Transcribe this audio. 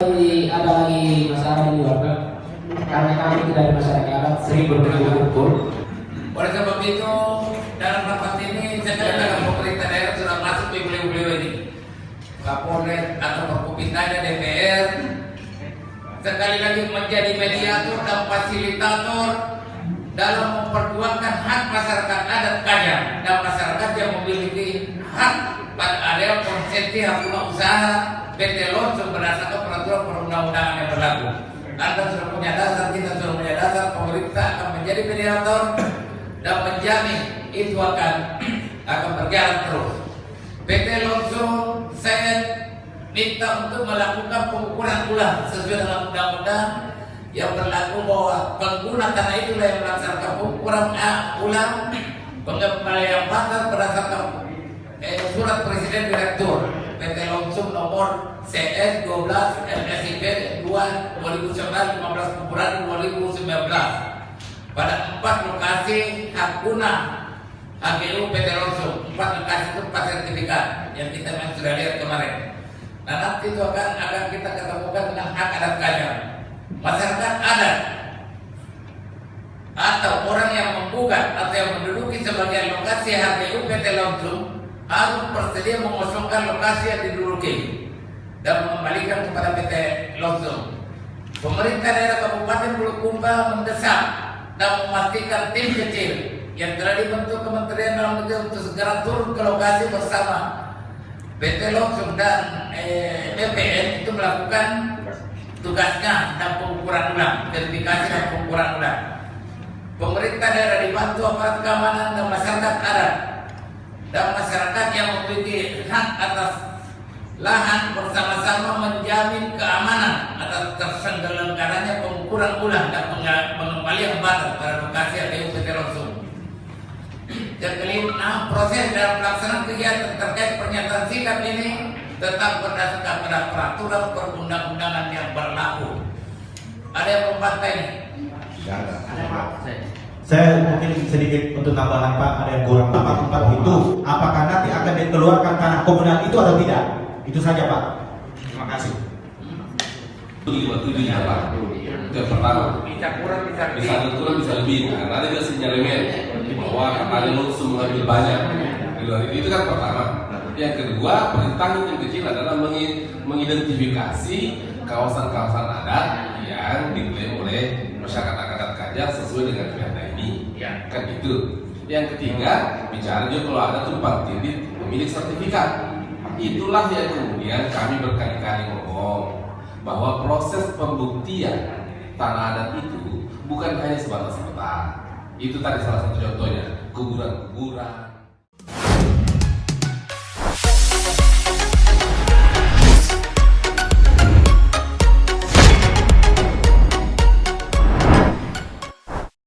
Ada lagi masalah di luar kan? Karena kami tidak ada masyarakat sering berkumpul. Oleh sebab itu dalam rapat ini saya katakan pemerintah daerah sudah masuk ke beliau-beliau ini, Kapolres atau Forkopimda DPR, sekali lagi menjadi mediator dan fasilitator dalam memperjuangkan hak masyarakat adat Kajang dan masyarakat yang memiliki hak pada area konsesi hak guna usaha PT Lonsum berdasarkan peraturan perundang-undangan yang berlaku. Anda sudah punya dasar, kita sudah punya dasar, pemerintah akan menjadi mediator dan menjamin itu akan berjalan terus. PT Lonsum saya minta untuk melakukan pengukuran ulang sesuai dengan undang-undang yang berlaku bahwa pengguna tanah itulah yang melaksanakan pengukuran ulang pengembalian pasar berdasarkan surat Presiden Direktur PT Lonsum nomor CS 12 MSIP 2 2019 15 Februari 2019 pada 4 lokasi hak guna HGU PT Lonsum. 4 lokasi itu 4 sertifikat yang kita sudah lihat kemarin. Nah, nanti itu akan kita ketemukan dengan hak adat Kajang. Masyarakat adat atau orang yang menggugat atau yang menduduki sebagian lokasi HGU PT Lonsum harus bersedia mengosongkan lokasi yang diduduki dan mengembalikan kepada PT Lonsum. Pemerintah daerah Kabupaten Bulukumba mendesak dan memastikan tim kecil yang telah dibentuk Kementerian Dalam Negeri untuk segera turun ke lokasi bersama PT Lonsum dan BPN itu melakukan tugasnya dan pengukuran ulang, verifikasi dan pengukuran ulang. Pemerintah daerah dibantu aparat keamanan dan masyarakat adat dan masyarakat yang memiliki hak atas lahan bersama-sama menjamin keamanan atas terselenggaranya pengukuran ulang dan pengembalian batas pada lokasi HGU PT Lonsum. Yang kelima, proses dalam pelaksanaan kegiatan terkait pernyataan sikap ini tetap berdasarkan pada peraturan perundang-undangan yang berlaku. Ada yang membantah ini? Tidak ada. Saya mungkin sedikit untuk tambahan Pak, ada yang kurang. Tempat itu apakah nanti akan dikeluarkan tanah komunal itu atau tidak? Itu saja Pak. Terima kasih. 57 ya Pak. Itu yang pertama. Bisa kurang, bisa lebih. Karena ada juga sinyalemen bahwa katanya Lonsum mengambil banyak. Itu kan pertama. Yang kedua, perintah tim kecil adalah mengidentifikasi kawasan-kawasan adat yang diklaim oleh masyarakat adat Kajang sesuai dengan perda ini. Ya. Kan gitu. Yang ketiga, bicara juga kalau ada tumpang tindih pemilik sertifikat. Itulah yang kemudian kami berkali-kali ngomong bahwa proses pembuktian tanah adat itu bukan hanya sebatas peta. Itu tadi salah satu contohnya, kuburan-kuburan.